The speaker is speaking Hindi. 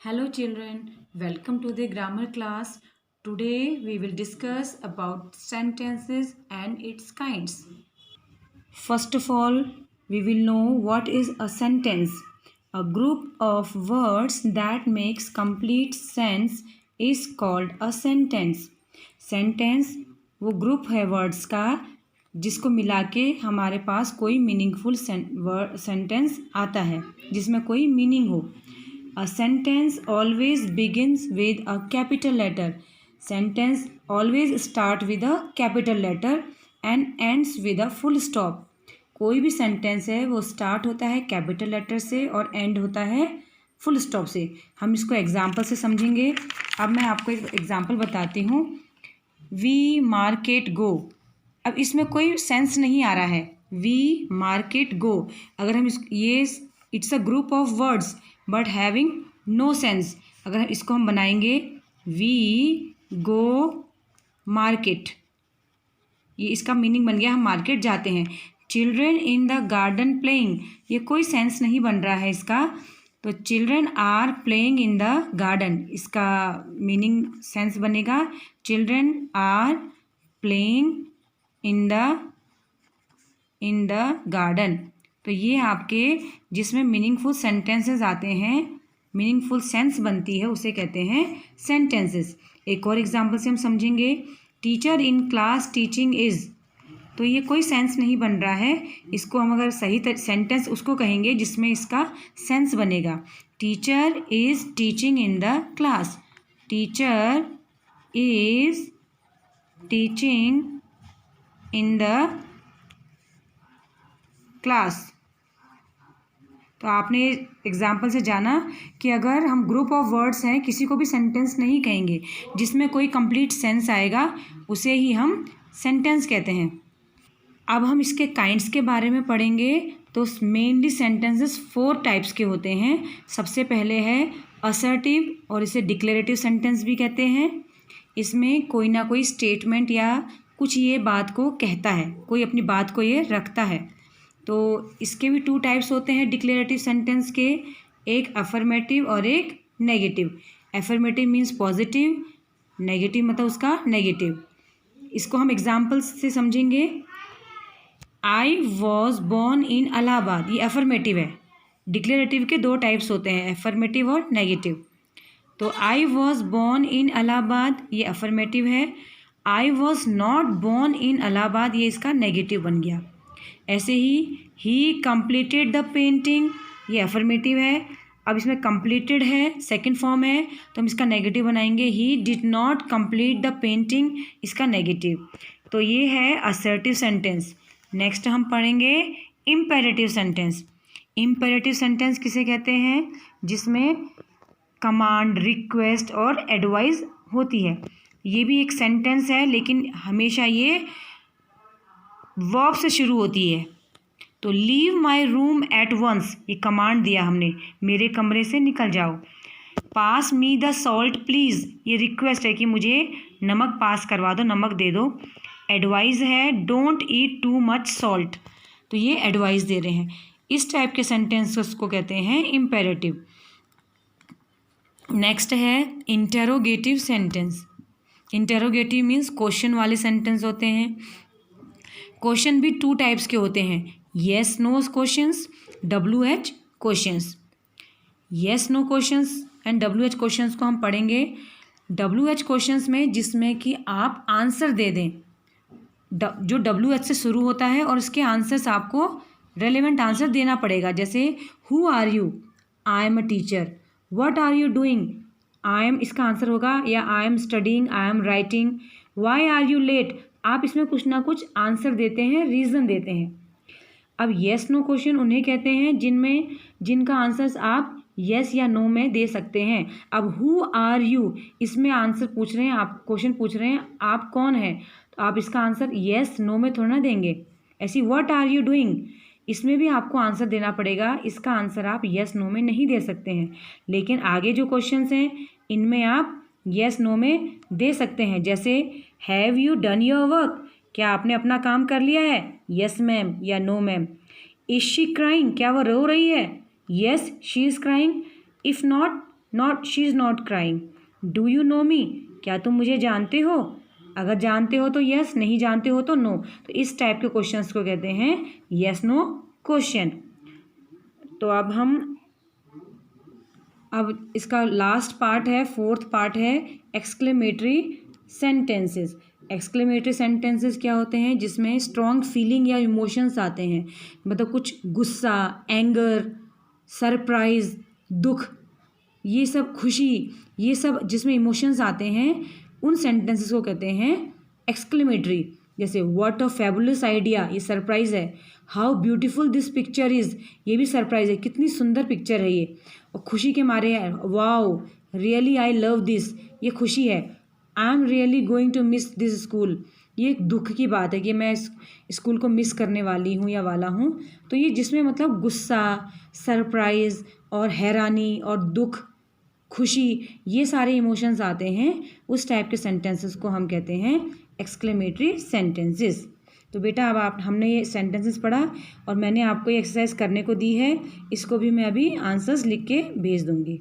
Hello children, welcome to the grammar class. Today we will discuss about sentences and its kinds. First of all, we will know what is a sentence. A group of words that makes complete sense is called a sentence. Sentence वो ग्रुप है वर्ड्स का जिसको मिला के हमारे पास कोई मीनिंगफुल सेंटेंस आता है जिसमें कोई मीनिंग हो. A sentence always begins with a capital letter. Sentence always start with a capital letter and ends with a full stop. कोई भी सेंटेंस है वो स्टार्ट होता है कैपिटल लेटर से और एंड होता है फुल स्टॉप से. हम इसको एग्जाम्पल से समझेंगे. अब मैं आपको एक एग्जाम्पल बताती हूँ. We market go. अब इसमें कोई सेंस नहीं आ रहा है. We market go. अगर हम ये it's a group of words but having no sense. अगर इसको हम बनाएंगे वी गो मार्केट, ये इसका मीनिंग बन गया हम मार्केट जाते हैं. Children in the garden playing, ये कोई सेंस नहीं बन रहा है इसका. तो children are playing in the garden, इसका मीनिंग सेंस बनेगा children are playing in the garden. तो ये आपके जिसमें मीनिंगफुल सेंटेंसेस आते हैं, मीनिंगफुल सेंस बनती है, उसे कहते हैं सेंटेंसेस. एक और एग्जांपल से हम समझेंगे. Teacher in class teaching is. तो ये कोई सेंस नहीं बन रहा है. इसको हम अगर सही सेंटेंस उसको कहेंगे जिसमें इसका सेंस बनेगा. Teacher is teaching in the class. Teacher is teaching in the class. तो आपने एग्जाम्पल से जाना कि अगर हम ग्रुप ऑफ वर्ड्स हैं, किसी को भी सेंटेंस नहीं कहेंगे जिसमें कोई कंप्लीट सेंस आएगा, उसे ही हम सेंटेंस कहते हैं. अब हम इसके काइंड्स के बारे में पढ़ेंगे. तो मेनली सेंटेंसेस 4 टाइप्स के होते हैं. सबसे पहले है असर्टिव, और इसे डिक्लेरेटिव सेंटेंस भी कहते हैं. इसमें कोई ना कोई स्टेटमेंट या कुछ ये बात को कहता है, कोई अपनी बात को ये रखता है. तो इसके भी 2 टाइप्स होते हैं डिक्लेरेटिव सेंटेंस के. एक अफर्मेटिव और एक negative. Affirmative means positive, negative मतलब उसका नेगेटिव. इसको हम एग्जाम्पल्स से समझेंगे. I was born in Allahabad, ये अफर्मेटिव है. डिक्लेरेटिव के 2 टाइप्स होते हैं, अफर्मेटिव और नेगेटिव. तो I was born in Allahabad ये अफर्मेटिव है. I was not born in Allahabad ये इसका नेगेटिव बन गया. ऐसे ही कंप्लीटेड द पेंटिंग ये अफर्मेटिव है. अब इसमें कंप्लीटेड है, सेकंड फॉर्म है, तो हम इसका नेगेटिव बनाएंगे. He did not complete the painting, इसका नेगेटिव. तो ये है असर्टिव सेंटेंस. नेक्स्ट हम पढ़ेंगे इम्पेरेटिव सेंटेंस. इम्पेरेटिव सेंटेंस किसे कहते हैं? जिसमें कमांड, रिक्वेस्ट और एडवाइस होती है. ये भी एक सेंटेंस है, लेकिन हमेशा ये वर्ब से शुरू होती है. तो leave my room at once, ये कमांड दिया हमने, मेरे कमरे से निकल जाओ. Pass me the salt please, ये रिक्वेस्ट है कि मुझे नमक पास करवा दो, नमक दे दो. एडवाइस है don't eat too much salt, तो ये एडवाइस दे रहे हैं. इस टाइप के सेंटेंसेस को कहते हैं इम्पेरेटिव. नेक्स्ट है interrogative sentence. Interrogative means question वाले सेंटेंस होते हैं. क्वेश्चन भी 2 टाइप्स के होते हैं. Yes no questions, WH questions. Yes no questions and WH questions को हम पढ़ेंगे. WH क्वेश्चंस में जिसमें कि आप आंसर दे दें, जो WH से शुरू होता है और उसके आंसर्स आपको रेलेवेंट आंसर देना पड़ेगा. जैसे who are you, I am a teacher. What are you doing, I am इसका आंसर होगा, या I am studying, I am writing. Why are you late, आप इसमें कुछ ना कुछ आंसर देते हैं, रीज़न देते हैं. अब येस नो क्वेश्चन उन्हें कहते हैं जिनका आंसर्स आप येस या नो में दे सकते हैं. अब हु आर यू, इसमें आंसर पूछ रहे हैं आप, क्वेश्चन पूछ रहे हैं आप कौन है, तो आप इसका आंसर येस नो में थोड़ा ना देंगे. ऐसी व्हाट आर यू डूइंग, इसमें भी आपको आंसर देना पड़ेगा, इसका आंसर आप येस नो में नहीं दे सकते हैं. लेकिन आगे जो क्वेश्चंस हैं इनमें आप येस नो में दे सकते हैं. जैसे have you done your work, क्या आपने अपना काम कर लिया है, येस मैम या no ma'am. Is she crying, क्या वो रो रही है, yes she is crying. If not not she is not crying. Do you know me, क्या तुम मुझे जानते हो? अगर जानते हो तो यस, नहीं जानते हो तो नो। तो इस टाइप के क्वेश्चंस को कहते हैं यस नो क्वेश्चन। तो अब इसका लास्ट पार्ट है, फोर्थ पार्ट है एक्सक्लेमेटरी सेंटेंसेस। एक्सक्लेमेटरी सेंटेंसेस क्या होते हैं? जिसमें स्ट्रॉन्ग फीलिंग या इमोशंस आते हैं, मतलब कुछ गुस्सा, एंगर, सरप्राइज, दुख, ये सब, खुशी, ये सब जिसमें इमोशंस आते हैं, उन सेंटेंसेस को कहते हैं एक्सक्लेमेटरी। जैसे व्हाट अ फैबुलस आइडिया, ये सरप्राइज है। How beautiful this picture is, ये भी सरप्राइज है, कितनी सुंदर पिक्चर है ये। और खुशी के मारे है, wow really I love this, ये खुशी है। I am really going to miss this school, ये एक दुख की बात है कि मैं इस स्कूल को मिस करने वाली हूँ या वाला हूँ। तो ये जिसमें मतलब गुस्सा, सरप्राइज़ और हैरानी और दुख, खुशी, ये सारे इमोशंस आते हैं, उस टाइप के सेंटेंसेस को हम कहते हैं एक्सक्लेमेटरी सेंटेंसेस। तो बेटा अब हमने ये सेंटेंसेस पढ़ा और मैंने आपको ये एक्सरसाइज करने को दी है, इसको भी मैं अभी आंसर्स लिख के भेज दूँगी।